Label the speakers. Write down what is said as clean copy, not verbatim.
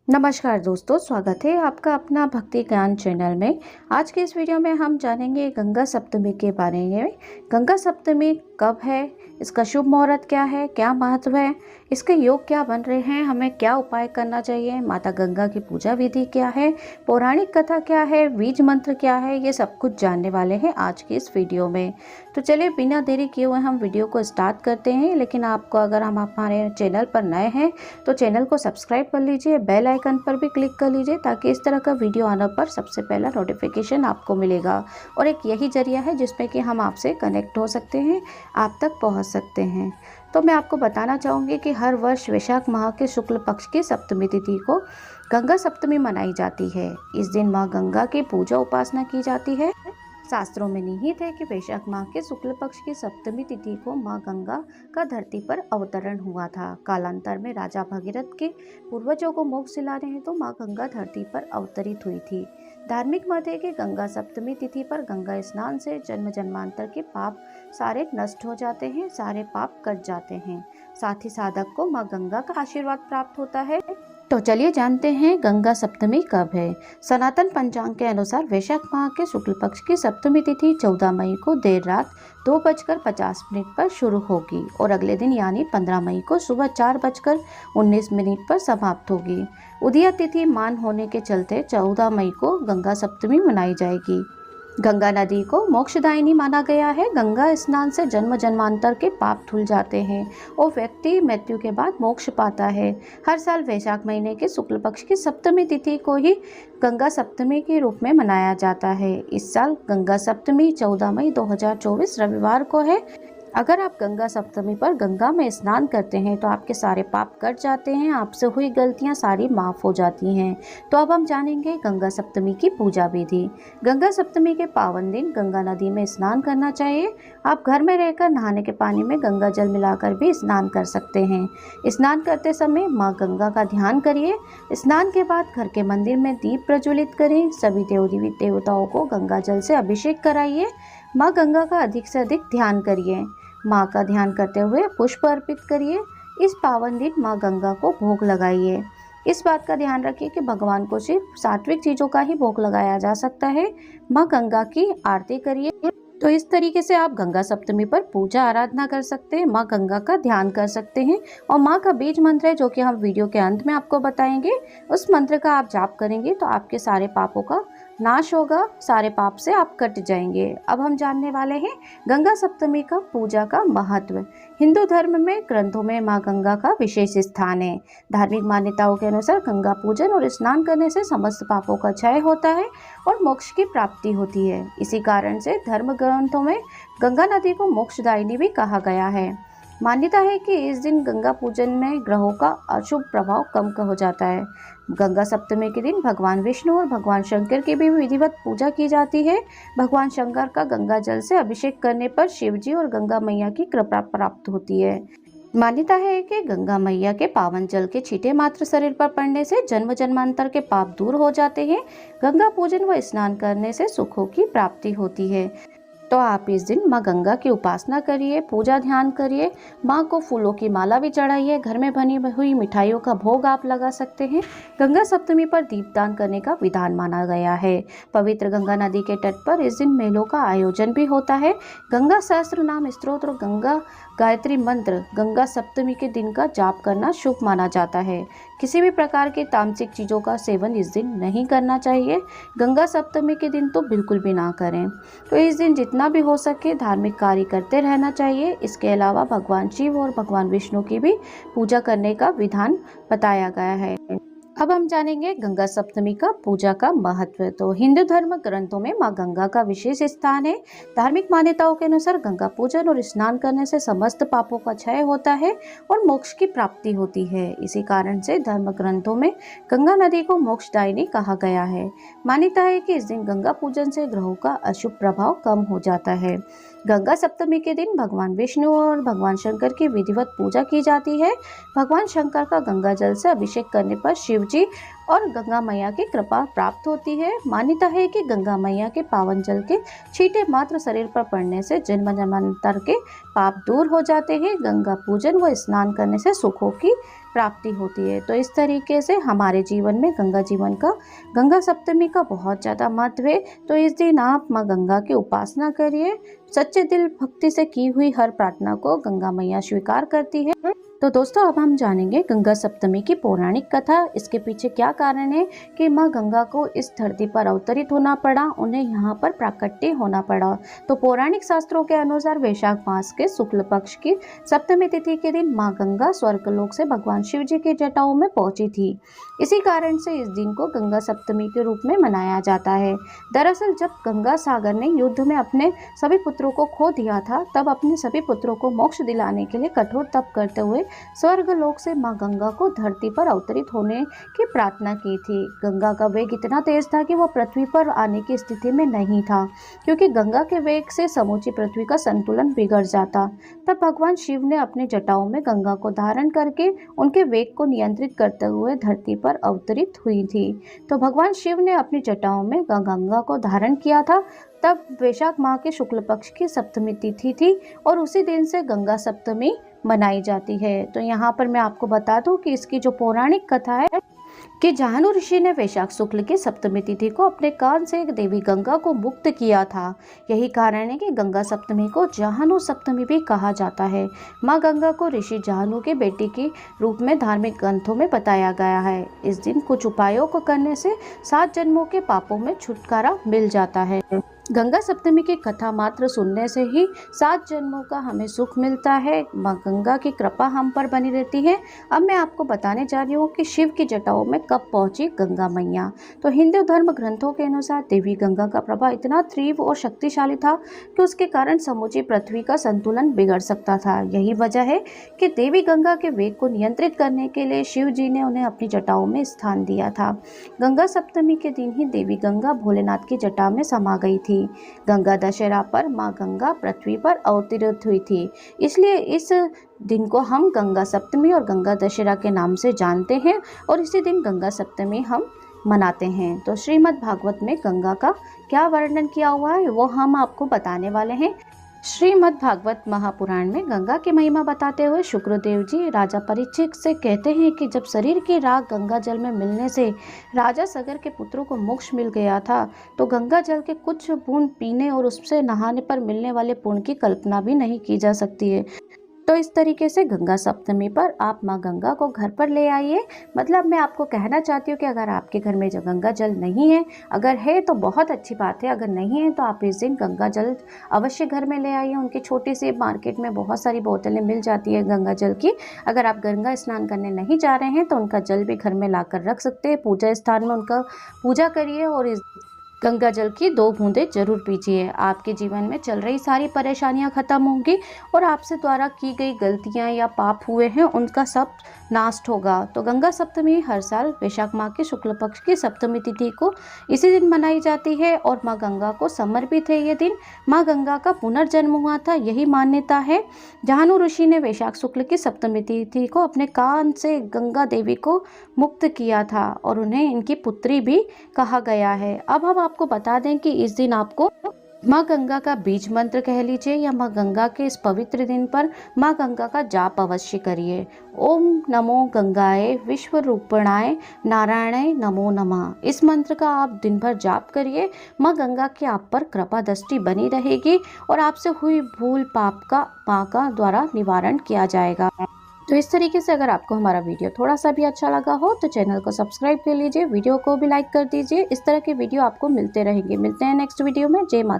Speaker 1: नमस्कार दोस्तों, स्वागत है आपका अपना भक्ति ज्ञान चैनल में। आज के इस वीडियो में हम जानेंगे गंगा सप्तमी के बारे में। गंगा सप्तमी कब है, इसका शुभ मुहूर्त क्या है, क्या महत्व है, इसके योग क्या बन रहे हैं, हमें क्या उपाय करना चाहिए, माता गंगा की पूजा विधि क्या है, पौराणिक कथा क्या है, बीज मंत्र क्या है, ये सब कुछ जानने वाले हैं आज की इस वीडियो में। तो चलिए बिना देरी किए हुए हम वीडियो को स्टार्ट करते हैं। लेकिन आपको अगर हम हमारे चैनल पर नए हैं तो चैनल को सब्सक्राइब कर लीजिए, बेल आइकन पर भी क्लिक कर लीजिए ताकि इस तरह का वीडियो आने पर सबसे पहला नोटिफिकेशन आपको मिलेगा। और एक यही जरिया है जिसमें कि हम आपसे कनेक्ट हो सकते हैं, आप तक पहुंच सकते हैं। तो मैं आपको बताना चाहूँगी कि हर वर्ष वैशाख माह के शुक्ल पक्ष की सप्तमी तिथि को गंगा सप्तमी मनाई जाती है। इस दिन माँ गंगा की पूजा उपासना की जाती है। शास्त्रों में निहित है कि वैशाख माह के शुक्ल पक्ष की सप्तमी तिथि को मां गंगा का धरती पर अवतरण हुआ था। कालांतर में राजा भगीरथ के पूर्वजों को मोक्ष दिलाने हेतु मां गंगा धरती पर अवतरित हुई थी। धार्मिक मत है कि गंगा सप्तमी तिथि पर गंगा स्नान से जन्म जन्मांतर के पाप सारे नष्ट हो जाते हैं, सारे पाप कट जाते हैं। साथ ही साधक को मां गंगा का आशीर्वाद प्राप्त होता है। तो चलिए जानते हैं गंगा सप्तमी कब है। सनातन पंचांग के अनुसार वैशाख माह के शुक्ल पक्ष की सप्तमी तिथि 14 मई को देर रात 2:50 पर शुरू होगी और अगले दिन यानी 15 मई को सुबह 4:19 पर समाप्त होगी। उदया तिथि मान होने के चलते 14 मई को गंगा सप्तमी मनाई जाएगी। गंगा नदी को मोक्षदायिनी माना गया है। गंगा स्नान से जन्म जन्मांतर के पाप धुल जाते हैं और व्यक्ति मृत्यु के बाद मोक्ष पाता है। हर साल वैशाख महीने के शुक्ल पक्ष की सप्तमी तिथि को ही गंगा सप्तमी के रूप में मनाया जाता है। इस साल गंगा सप्तमी 14 मई 2024 रविवार को है। अगर आप गंगा सप्तमी पर गंगा में स्नान करते हैं तो आपके सारे पाप कट जाते हैं, आपसे हुई गलतियां सारी माफ हो जाती हैं। तो अब हम जानेंगे गंगा सप्तमी की पूजा विधि। गंगा सप्तमी के पावन दिन गंगा नदी में स्नान करना चाहिए। आप घर में रहकर नहाने के पानी में गंगा जल मिलाकर भी स्नान कर सकते हैं। स्नान करते समय माँ गंगा का ध्यान करिए। स्नान के बाद घर के मंदिर में दीप प्रज्वलित करें। सभी देवी देवताओं को गंगा जल से अभिषेक कराइए। माँ गंगा का अधिक से अधिक ध्यान करिए। माँ का ध्यान करते हुए पुष्प अर्पित करिए। इस पावन दिन माँ गंगा को भोग लगाइए। इस बात का ध्यान रखिए कि भगवान को सिर्फ सात्विक चीज़ों का ही भोग लगाया जा सकता है। माँ गंगा की आरती करिए। तो इस तरीके से आप गंगा सप्तमी पर पूजा आराधना कर सकते हैं, माँ गंगा का ध्यान कर सकते हैं। और माँ का बीज मंत्र है जो कि हम वीडियो के अंत में आपको बताएंगे। उस मंत्र का आप जाप करेंगे तो आपके सारे पापों का नाश होगा, सारे पाप से आप कट जाएंगे। अब हम जानने वाले हैं गंगा सप्तमी का पूजा का महत्व। हिंदू धर्म में ग्रंथों में माँ गंगा का विशेष स्थान है। धार्मिक मान्यताओं के अनुसार गंगा पूजन और स्नान करने से समस्त पापों का क्षय होता है और मोक्ष की प्राप्ति होती है। इसी कारण से धर्म ग्रंथों में गंगा नदी को मोक्षदायिनी भी कहा गया है। मान्यता है कि इस दिन गंगा पूजन में ग्रहों का अशुभ प्रभाव कम हो जाता है। गंगा सप्तमी के दिन भगवान विष्णु और भगवान शंकर की भी विधिवत पूजा की जाती है। भगवान शंकर का गंगा जल से अभिषेक करने पर शिव जी और गंगा मैया की कृपा प्राप्त होती है। मान्यता है कि गंगा मैया के पावन जल के छींटे मात्र शरीर पर पड़ने से जन्म जन्मांतर के पाप दूर हो जाते हैं। गंगा पूजन व स्नान करने से सुखों की प्राप्ति होती है। तो आप इस दिन माँ गंगा की उपासना करिए, पूजा ध्यान करिए। माँ को फूलों की माला भी चढ़ाइए। घर में बनी हुई मिठाइयों का भोग आप लगा सकते हैं। गंगा सप्तमी पर दीपदान करने का विधान माना गया है। पवित्र गंगा नदी के तट पर इस दिन मेलों का आयोजन भी होता है। गंगा सहस्त्र नाम स्तोत्र, गंगा गायत्री मंत्र गंगा सप्तमी के दिन का जाप करना शुभ माना जाता है। किसी भी प्रकार के तामसिक चीज़ों का सेवन इस दिन नहीं करना चाहिए। गंगा सप्तमी के दिन तो बिल्कुल भी ना करें। तो इस दिन जितना भी हो सके धार्मिक कार्य करते रहना चाहिए। इसके अलावा भगवान शिव और भगवान विष्णु की भी पूजा करने का विधान बताया गया है। अब हम जानेंगे गंगा सप्तमी का पूजा का महत्व। तो हिंदू धर्म ग्रंथों में माँ गंगा का विशेष स्थान है। धार्मिक मान्यताओं के अनुसार गंगा पूजन और स्नान करने से समस्त पापों का क्षय होता है और मोक्ष की प्राप्ति होती है। इसी कारण से धर्म ग्रंथों में गंगा नदी को मोक्षदायिनी कहा गया है। मान्यता है कि इस दिन गंगा पूजन से ग्रहों का अशुभ प्रभाव कम हो जाता है। गंगा सप्तमी के दिन भगवान विष्णु और भगवान शंकर की विधिवत पूजा की जाती है। भगवान शंकर का गंगा जल से अभिषेक करने पर शिव जी और गंगा मैया की कृपा प्राप्त होती है। मान्यता है कि गंगा मैया के पावन जल के छींटे मात्र शरीर पर पड़ने से जन्म जन्मांतर के पाप दूर हो जाते हैं। गंगा पूजन व स्नान करने से सुखों की प्राप्ति होती है। तो इस तरीके से हमारे जीवन में गंगा सप्तमी का बहुत ज़्यादा महत्व है। तो इस दिन आप माँ गंगा की उपासना करिए। सच्चे दिल भक्ति से की हुई हर प्रार्थना को गंगा मैया स्वीकार करती है। तो दोस्तों, अब हम जानेंगे गंगा सप्तमी की पौराणिक कथा। इसके पीछे क्या कारण है कि माँ गंगा को इस धरती पर अवतरित होना पड़ा, उन्हें यहाँ पर प्राकट्य होना पड़ा। तो पौराणिक शास्त्रों के अनुसार वैशाख मास के शुक्ल पक्ष की सप्तमी तिथि के दिन माँ गंगा स्वर्गलोक से भगवान शिव जी की जटाओं में पहुंची थी। इसी कारण से इस दिन को गंगा सप्तमी के रूप में मनाया जाता है। दरअसल जब गंगा सागर ने युद्ध में अपने सभी पुत्रों को खो दिया था, तब अपने सभी पुत्रों को मोक्ष दिलाने के लिए कठोर तप करते हुए स्वर्गलोक से मां गंगा को धरती पर अवतरित होने की प्रार्थना की थी। गंगा का वेग इतना तेज था कि वह पृथ्वी पर आने की स्थिति में नहीं था, क्योंकि गंगा के वेग से समूची पृथ्वी का संतुलन बिगड़ जाता। तब भगवान शिव ने अपनी जटाओं में गंगा को धारण करके उनके वेग को नियंत्रित करते हुए धरती पर अवतरित हुई थी। तो भगवान शिव ने अपनी जटाओं में गंगा को धारण किया था। तब वैशाख माह के शुक्ल पक्ष की सप्तमी तिथि थी और उसी दिन से गंगा सप्तमी मनाई जाती है। तो यहाँ पर मैं आपको बता दूं कि इसकी जो पौराणिक कथा है कि जाहनु ऋषि ने वैशाख शुक्ल की सप्तमी तिथि को अपने कान से देवी गंगा को मुक्त किया था। यही कारण है कि गंगा सप्तमी को जाहनु सप्तमी भी कहा जाता है। माँ गंगा को ऋषि जाहनु के बेटी के रूप में धार्मिक ग्रंथों में बताया गया है। इस दिन कुछ उपायों को करने से 7 जन्मों के पापों में छुटकारा मिल जाता है। गंगा सप्तमी की कथा मात्र सुनने से ही 7 जन्मों का हमें सुख मिलता है। माँ गंगा की कृपा हम पर बनी रहती है। अब मैं आपको बताने जा रही हूँ कि शिव की जटाओं में कब पहुंची गंगा मैया। तो हिंदू धर्म ग्रंथों के अनुसार देवी गंगा का प्रभाव इतना तीव्र और शक्तिशाली था कि उसके कारण समूची पृथ्वी का संतुलन बिगड़ सकता था। यही वजह है कि देवी गंगा के वेग को नियंत्रित करने के लिए शिव जी ने उन्हें अपनी जटाओं में स्थान दिया था। गंगा सप्तमी के दिन ही देवी गंगा भोलेनाथ की जटा में समा गई थी। गंगा दशहरा पर माँ गंगा पृथ्वी पर अवतरित हुई थी, इसलिए इस दिन को हम गंगा सप्तमी और गंगा दशहरा के नाम से जानते हैं और इसी दिन गंगा सप्तमी हम मनाते हैं। तो श्रीमद् भागवत में गंगा का क्या वर्णन किया हुआ है वो हम आपको बताने वाले हैं। श्रीमद् भागवत महापुराण में गंगा की महिमा बताते हुए शुक्रदेव जी राजा परीक्षित से कहते हैं कि जब शरीर की राख गंगा जल में मिलने से राजा सगर के पुत्रों को मोक्ष मिल गया था, तो गंगा जल के कुछ बूंद पीने और उससे नहाने पर मिलने वाले पुण्य की कल्पना भी नहीं की जा सकती है। तो इस तरीके से गंगा सप्तमी पर आप माँ गंगा को घर पर ले आइए। मतलब मैं आपको कहना चाहती हूँ कि अगर आपके घर में जो गंगा जल नहीं है, अगर है तो बहुत अच्छी बात है, अगर नहीं है तो आप इस दिन गंगा जल अवश्य घर में ले आइए। उनकी छोटी सी मार्केट में बहुत सारी बोतलें मिल जाती है गंगा जल की। अगर आप गंगा स्नान करने नहीं जा रहे हैं तो उनका जल भी घर में ला कर रख सकते हैं। पूजा स्थान में उनका पूजा करिए और इस गंगा जल की 2 बूंदें जरूर पीजिए। आपके जीवन में चल रही सारी परेशानियां खत्म होंगी और आपसे द्वारा की गई गलतियां या पाप हुए हैं उनका सब नाश होगा। तो गंगा सप्तमी हर साल वैशाख माह के शुक्ल पक्ष की सप्तमी तिथि को इसी दिन मनाई जाती है और माँ गंगा को समर्पित है। ये दिन माँ गंगा का पुनर्जन्म हुआ था, यही मान्यता है। जाहनु ऋषि ने वैशाख शुक्ल की सप्तमी तिथि को अपने कान से गंगा देवी को मुक्त किया था और उन्हें इनकी पुत्री भी कहा गया है। अब हम आपको बता दें कि इस दिन आपको माँ गंगा का बीज मंत्र कह लीजिए या माँ गंगा के इस पवित्र दिन पर माँ गंगा का जाप अवश्य करिए। ओम नमो गंगाए विश्व रूपणाय नारायणाय नमो नमः। इस मंत्र का आप दिन भर जाप करिए। माँ गंगा की आप पर कृपा दृष्टि बनी रहेगी और आपसे हुई भूल पाप का माँ का द्वारा निवारण किया जाएगा। तो इस तरीके से अगर आपको हमारा वीडियो थोड़ा सा भी अच्छा लगा हो तो चैनल को सब्सक्राइब कर लीजिए, वीडियो को भी लाइक कर दीजिए। इस तरह के वीडियो आपको मिलते रहेंगे। मिलते हैं नेक्स्ट वीडियो में। जय माता।